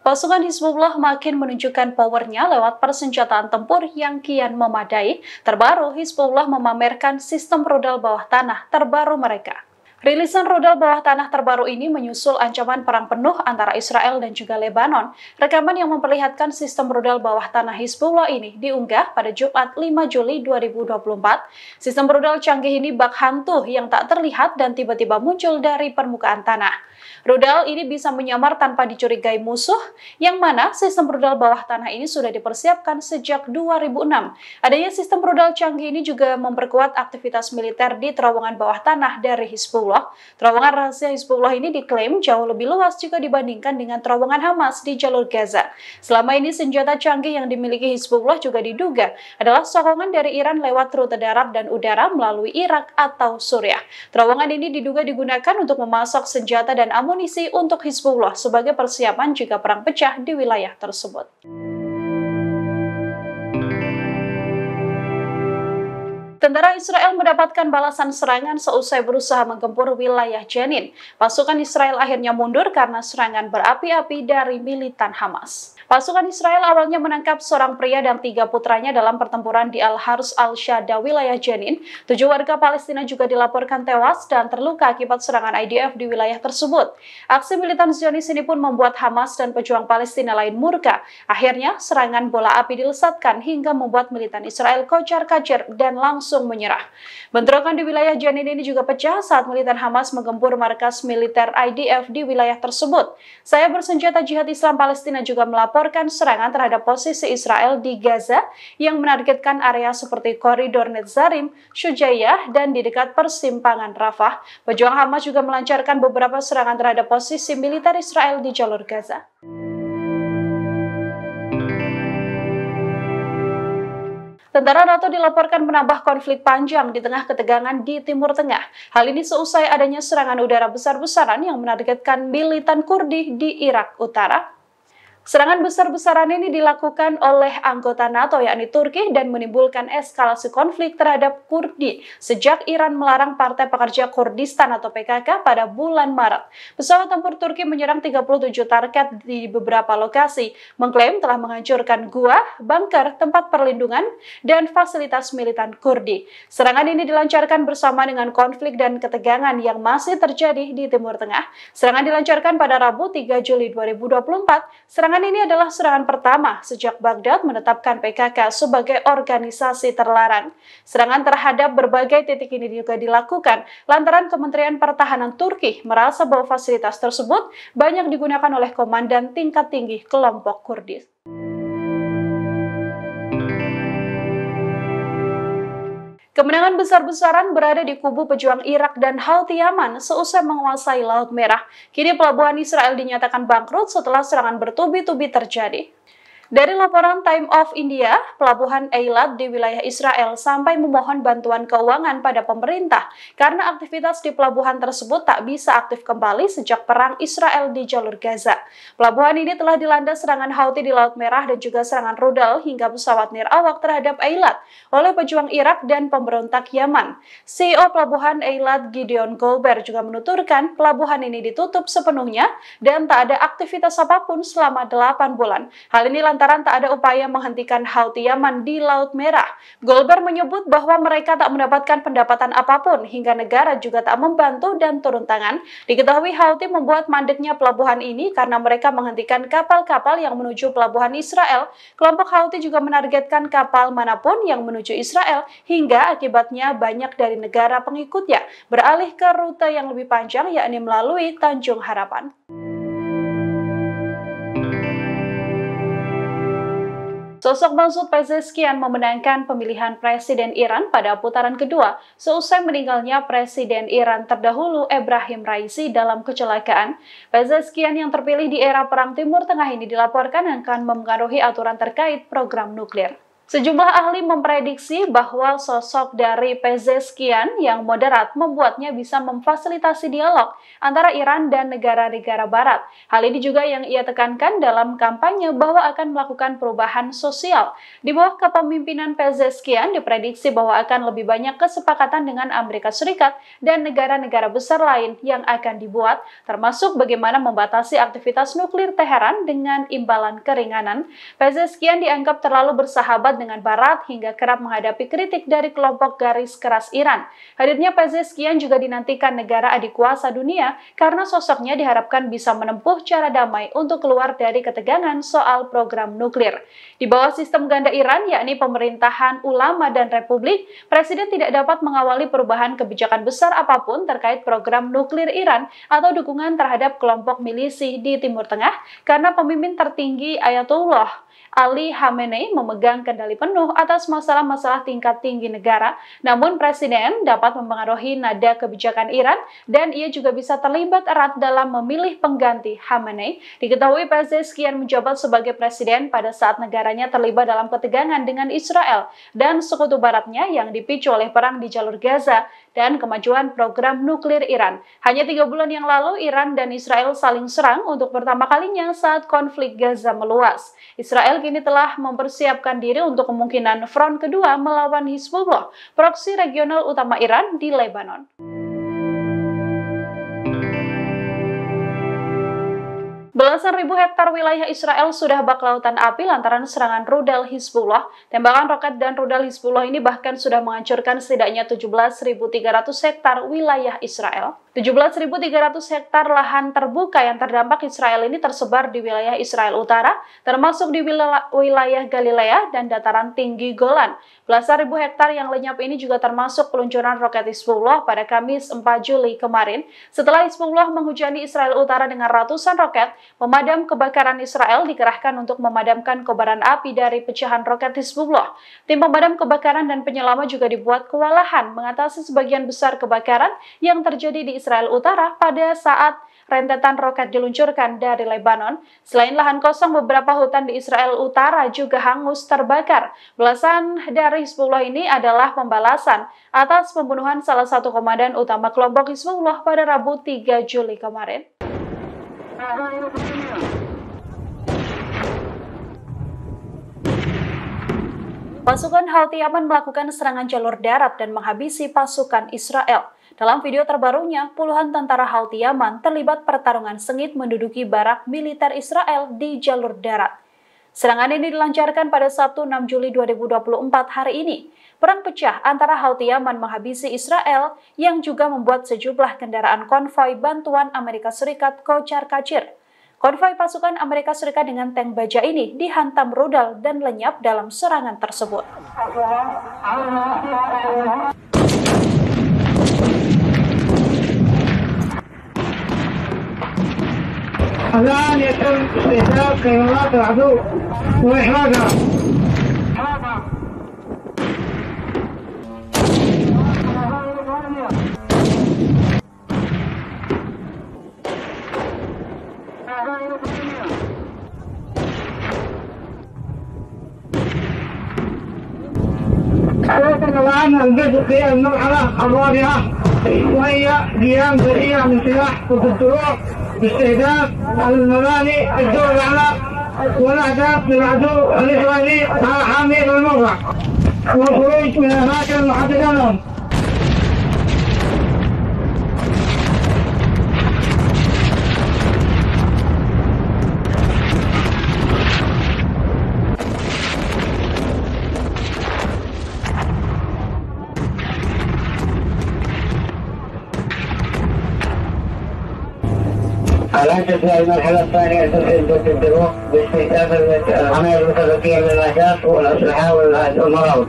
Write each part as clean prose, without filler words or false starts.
Pasukan Hizbullah makin menunjukkan powernya lewat persenjataan tempur yang kian memadai. Terbaru, Hizbullah memamerkan sistem rudal bawah tanah terbaru mereka. Rilisan rudal bawah tanah terbaru ini menyusul ancaman perang penuh antara Israel dan juga Lebanon. Rekaman yang memperlihatkan sistem rudal bawah tanah Hizbullah ini diunggah pada Jumat 5 Juli 2024. Sistem rudal canggih ini bak hantu yang tak terlihat dan tiba-tiba muncul dari permukaan tanah. Rudal ini bisa menyamar tanpa dicurigai musuh, yang mana sistem rudal bawah tanah ini sudah dipersiapkan sejak 2006. Adanya sistem rudal canggih ini juga memperkuat aktivitas militer di terowongan bawah tanah dari Hizbullah. Terowongan rahasia Hizbullah ini diklaim jauh lebih luas jika dibandingkan dengan terowongan Hamas di jalur Gaza. Selama ini senjata canggih yang dimiliki Hizbullah juga diduga adalah sokongan dari Iran lewat rute darat dan udara melalui Irak atau Suriah. Terowongan ini diduga digunakan untuk memasok senjata dan amunisi untuk Hizbullah sebagai persiapan jika perang pecah di wilayah tersebut. Tentara Israel mendapatkan balasan serangan seusai berusaha menggempur wilayah Jenin. Pasukan Israel akhirnya mundur karena serangan berapi-api dari militan Hamas. Pasukan Israel awalnya menangkap seorang pria dan 3 putranya dalam pertempuran di Al-Harus Al-Shada, wilayah Jenin. 7 warga Palestina juga dilaporkan tewas dan terluka akibat serangan IDF di wilayah tersebut. Aksi militan Zionis ini pun membuat Hamas dan pejuang Palestina lain murka. Akhirnya, serangan bola api dilesatkan hingga membuat militan Israel kocar-kacir dan langsung menyerah. Bentrokan di wilayah Jenin ini juga pecah saat militan Hamas menggempur markas militer IDF di wilayah tersebut. Saya bersenjata Jihad Islam Palestina juga melaporkan serangan terhadap posisi Israel di Gaza yang menargetkan area seperti koridor Netzarim, Syujaiyah, dan di dekat persimpangan Rafah. Pejuang Hamas juga melancarkan beberapa serangan terhadap posisi militer Israel di jalur Gaza. Tentara NATO dilaporkan menambah konflik panjang di tengah ketegangan di Timur Tengah. Hal ini seusai adanya serangan udara besar-besaran yang menargetkan militan Kurdi di Irak Utara. Serangan besar-besaran ini dilakukan oleh anggota NATO yakni Turki dan menimbulkan eskalasi konflik terhadap Kurdi sejak Iran melarang Partai Pekerja Kurdistan atau PKK pada bulan Maret. Pesawat tempur Turki menyerang 37 target di beberapa lokasi, mengklaim telah menghancurkan gua, bunker, tempat perlindungan, dan fasilitas militan Kurdi. Serangan ini dilancarkan bersama dengan konflik dan ketegangan yang masih terjadi di Timur Tengah. Serangan dilancarkan pada Rabu 3 Juli 2024. Serangan ini adalah serangan pertama sejak Baghdad menetapkan PKK sebagai organisasi terlarang. Serangan terhadap berbagai titik ini juga dilakukan lantaran Kementerian Pertahanan Turki merasa bahwa fasilitas tersebut banyak digunakan oleh komandan tingkat tinggi kelompok Kurdi. Kemenangan besar-besaran berada di kubu pejuang Irak dan Houthi Yaman seusai menguasai Laut Merah. Kini pelabuhan Israel dinyatakan bangkrut setelah serangan bertubi-tubi terjadi. Dari laporan Time of India, pelabuhan Eilat di wilayah Israel sampai memohon bantuan keuangan pada pemerintah karena aktivitas di pelabuhan tersebut tak bisa aktif kembali sejak perang Israel di jalur Gaza. Pelabuhan ini telah dilanda serangan Houthi di Laut Merah dan juga serangan rudal hingga pesawat nirawak terhadap Eilat oleh pejuang Irak dan pemberontak Yaman. CEO pelabuhan Eilat Gideon Goldberg juga menuturkan pelabuhan ini ditutup sepenuhnya dan tak ada aktivitas apapun selama 8 bulan. Hal ini lantaran tak ada upaya menghentikan Houthi Yaman di Laut Merah. Goldberg menyebut bahwa mereka tak mendapatkan pendapatan apapun hingga negara juga tak membantu dan turun tangan. Diketahui Houthi membuat mandeknya pelabuhan ini karena mereka menghentikan kapal-kapal yang menuju pelabuhan Israel. Kelompok Houthi juga menargetkan kapal manapun yang menuju Israel hingga akibatnya banyak dari negara pengikutnya beralih ke rute yang lebih panjang yakni melalui Tanjung Harapan. Sosok Masoud Pezeshkian memenangkan pemilihan Presiden Iran pada putaran kedua seusai meninggalnya Presiden Iran terdahulu Ebrahim Raisi dalam kecelakaan. Pezeshkian yang terpilih di era Perang Timur Tengah ini dilaporkan akan mempengaruhi aturan terkait program nuklir. Sejumlah ahli memprediksi bahwa sosok dari Pezeshkian yang moderat membuatnya bisa memfasilitasi dialog antara Iran dan negara-negara Barat. Hal ini juga yang ia tekankan dalam kampanye bahwa akan melakukan perubahan sosial. Di bawah kepemimpinan Pezeshkian diprediksi bahwa akan lebih banyak kesepakatan dengan Amerika Serikat dan negara-negara besar lain yang akan dibuat, termasuk bagaimana membatasi aktivitas nuklir Teheran dengan imbalan keringanan. Pezeshkian dianggap terlalu bersahabat dengan Barat hingga kerap menghadapi kritik dari kelompok garis keras Iran. Hadirnya Pezeshkian juga dinantikan negara adik kuasa dunia karena sosoknya diharapkan bisa menempuh cara damai untuk keluar dari ketegangan soal program nuklir. Di bawah sistem ganda Iran, yakni pemerintahan ulama dan republik, Presiden tidak dapat mengawali perubahan kebijakan besar apapun terkait program nuklir Iran atau dukungan terhadap kelompok milisi di Timur Tengah karena pemimpin tertinggi Ayatollah Ali Khamenei memegang kendali penuh atas masalah-masalah tingkat tinggi negara. Namun Presiden dapat mempengaruhi nada kebijakan Iran dan ia juga bisa terlibat erat dalam memilih pengganti Khamenei. Diketahui Pezeshkian menjabat sebagai presiden pada saat negaranya terlibat dalam ketegangan dengan Israel dan sekutu baratnya yang dipicu oleh perang di jalur Gaza dan kemajuan program nuklir Iran. Hanya 3 bulan yang lalu, Iran dan Israel saling serang untuk pertama kalinya saat konflik Gaza meluas. Israel kini telah mempersiapkan diri untuk kemungkinan front kedua melawan Hizbullah, proksi regional utama Iran di Lebanon. Belasan ribu hektar wilayah Israel sudah bak lautan api lantaran serangan rudal Hizbullah. Tembakan roket dan rudal Hizbullah ini bahkan sudah menghancurkan setidaknya 17.300 hektar wilayah Israel. 17.300 hektar lahan terbuka yang terdampak Israel ini tersebar di wilayah Israel Utara, termasuk di wilayah Galilea dan dataran tinggi Golan. Belasan ribu hektar yang lenyap ini juga termasuk peluncuran roket Hizbullah pada Kamis 4 Juli kemarin. Setelah Hizbullah menghujani Israel Utara dengan ratusan roket, pemadam kebakaran Israel dikerahkan untuk memadamkan kobaran api dari pecahan roket Hizbullah. Tim pemadam kebakaran dan penyelamat juga dibuat kewalahan mengatasi sebagian besar kebakaran yang terjadi di Israel Utara pada saat rentetan roket diluncurkan dari Lebanon. Selain lahan kosong, beberapa hutan di Israel Utara juga hangus terbakar. Belasan dari Hizbullah ini adalah pembalasan atas pembunuhan salah satu komandan utama kelompok Hizbullah pada Rabu 3 Juli kemarin. Pasukan Houthi Yaman melakukan serangan jalur darat dan menghabisi pasukan Israel. Dalam video terbarunya, puluhan tentara Houthi Yaman terlibat pertarungan sengit menduduki barak militer Israel di jalur darat. Serangan ini dilancarkan pada Sabtu 6 Juli 2024 hari ini. Perang pecah antara Houthi Yaman menghabisi Israel yang juga membuat sejumlah kendaraan konvoi bantuan Amerika Serikat kocar-kacir. Konvoi pasukan Amerika Serikat dengan tank baja ini dihantam rudal dan lenyap dalam serangan tersebut. الآن يتم استهداف كاميرات العدو وإحراقها. ولكن الآن الجزء في المرحلة الرابعة وهي قيام سريع من سلاح ضد الدروع باستهداف المباني الدور الأعلى والأهداف للعدو الإسرائيلي حامي الموقع والخروج من الأماكن المحددة لهم. الآن تبدأ المرحلة الثانية ضد الدروع باستهداف العملية المتفقية من الأهداف والأسلحة والمراوح.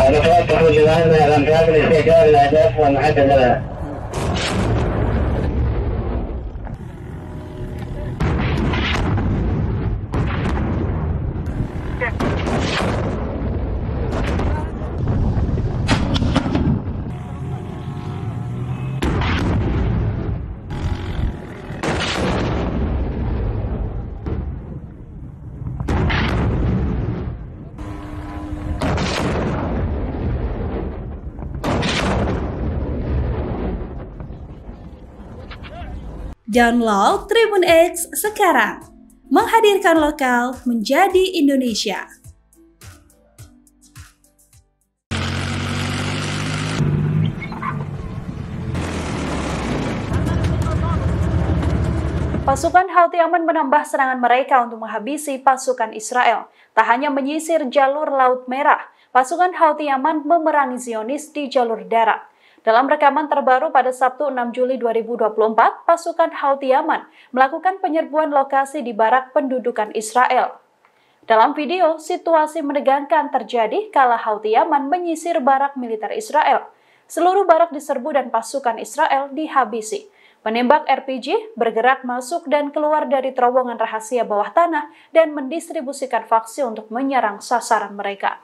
الأخوات تخرج الآن من الأنفاق لاستهداف الأهداف والمحدد لها. Download Tribun X sekarang, menghadirkan lokal menjadi Indonesia. Pasukan Houthi Yaman menambah serangan mereka untuk menghabisi pasukan Israel. Tak hanya menyisir jalur Laut Merah, pasukan Houthi Yaman memerangi Zionis di jalur darat. Dalam rekaman terbaru pada Sabtu 6 Juli 2024, pasukan Houthi Yaman melakukan penyerbuan lokasi di barak pendudukan Israel. Dalam video, situasi menegangkan terjadi kala Houthi Yaman menyisir barak militer Israel. Seluruh barak diserbu dan pasukan Israel dihabisi. Penembak RPG bergerak masuk dan keluar dari terowongan rahasia bawah tanah dan mendistribusikan faksi untuk menyerang sasaran mereka.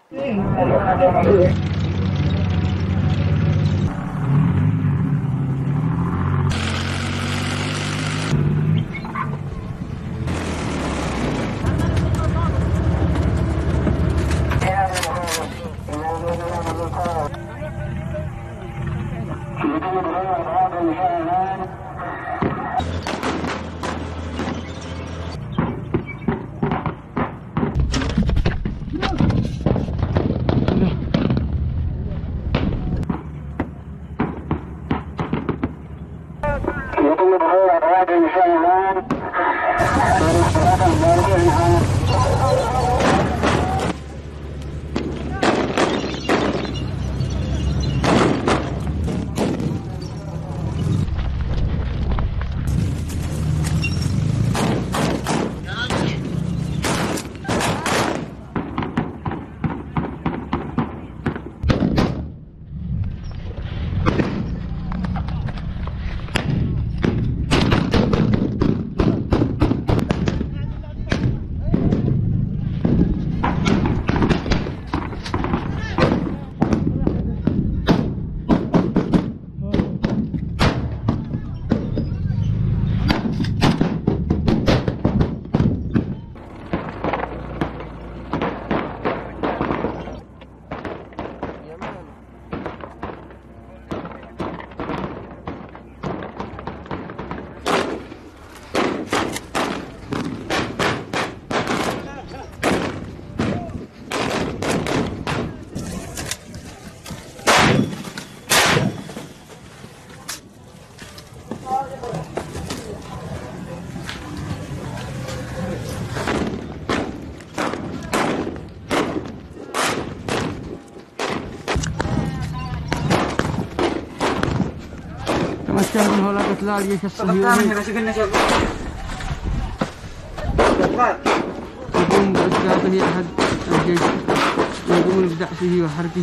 تمكن من هؤلاء قتلى الجيش الصهيوني يقوم بإسقاطه أحد الجيش ويقومون بدعسه وحرقه.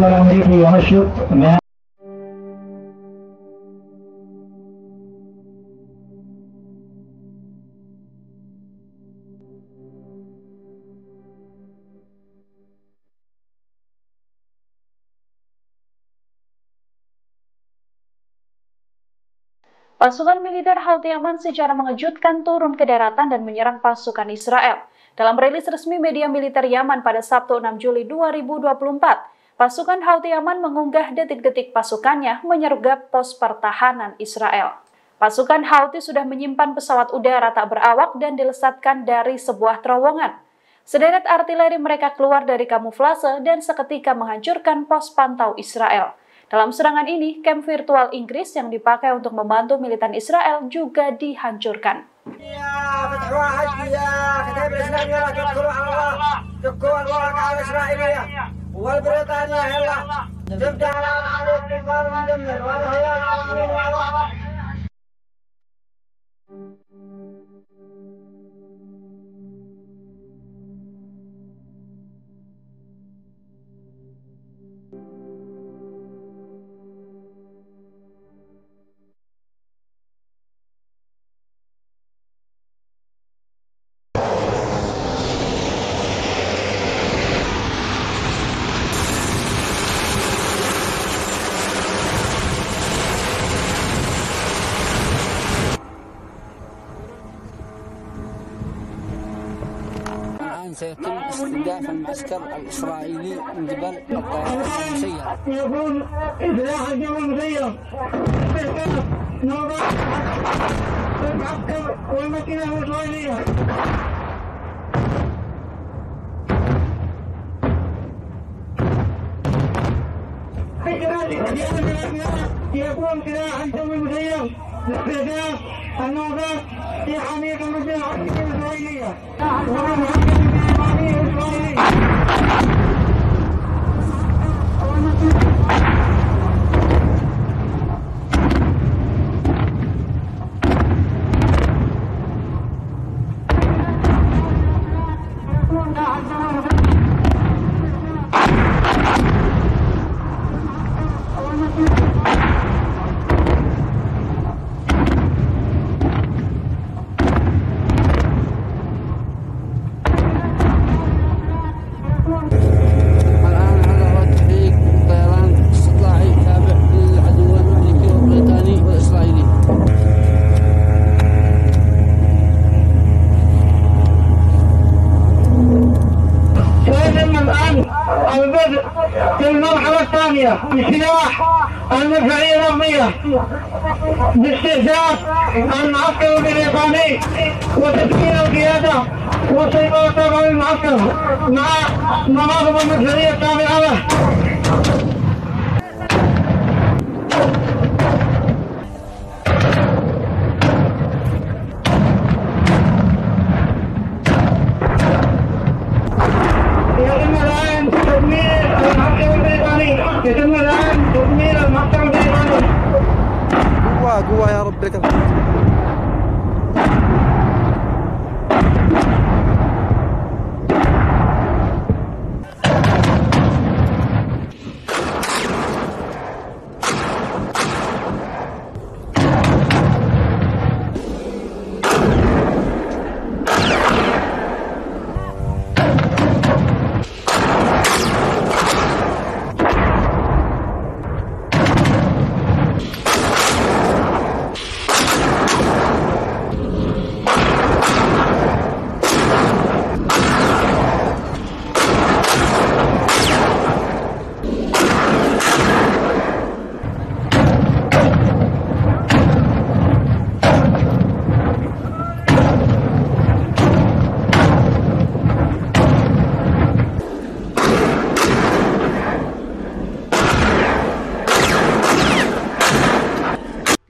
الأمريكي ونشر. Pasukan militer Houthi Yaman secara mengejutkan turun ke daratan dan menyerang pasukan Israel. Dalam rilis resmi media militer Yaman pada Sabtu 6 Juli 2024, pasukan Houthi Yaman mengunggah detik-detik pasukannya menyergap pos pertahanan Israel. Pasukan Houthi sudah menyimpan pesawat udara tak berawak dan dilesatkan dari sebuah terowongan. Sederet artileri mereka keluar dari kamuflase dan seketika menghancurkan pos pantau Israel. Dalam serangan ini, kamp virtual Inggris yang dipakai untuk membantu militan Israel juga dihancurkan. سيتم استهداف المعسكر الإسرائيلي من قبل الطائرات المسيرة. يكون إسلاح الجو المسير المعسكر والماكينة الإسرائيلية. يكون سلاح الجو المسير لاستهداف النوبات في حمية المدينة الإسرائيلية. البدء في المرحلة الثانية بسلاح المدفعية الأرضية باستهداف المعسكر البريطاني وتسكين القيادة وسيطرة على المعسكر مع مناظم المدفعية التابعة له. يتم الآن تدمير المعسكر البريطاني. قوة يا رب لك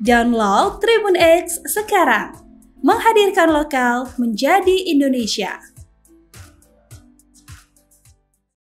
Download Tribun X sekarang, menghadirkan lokal menjadi Indonesia.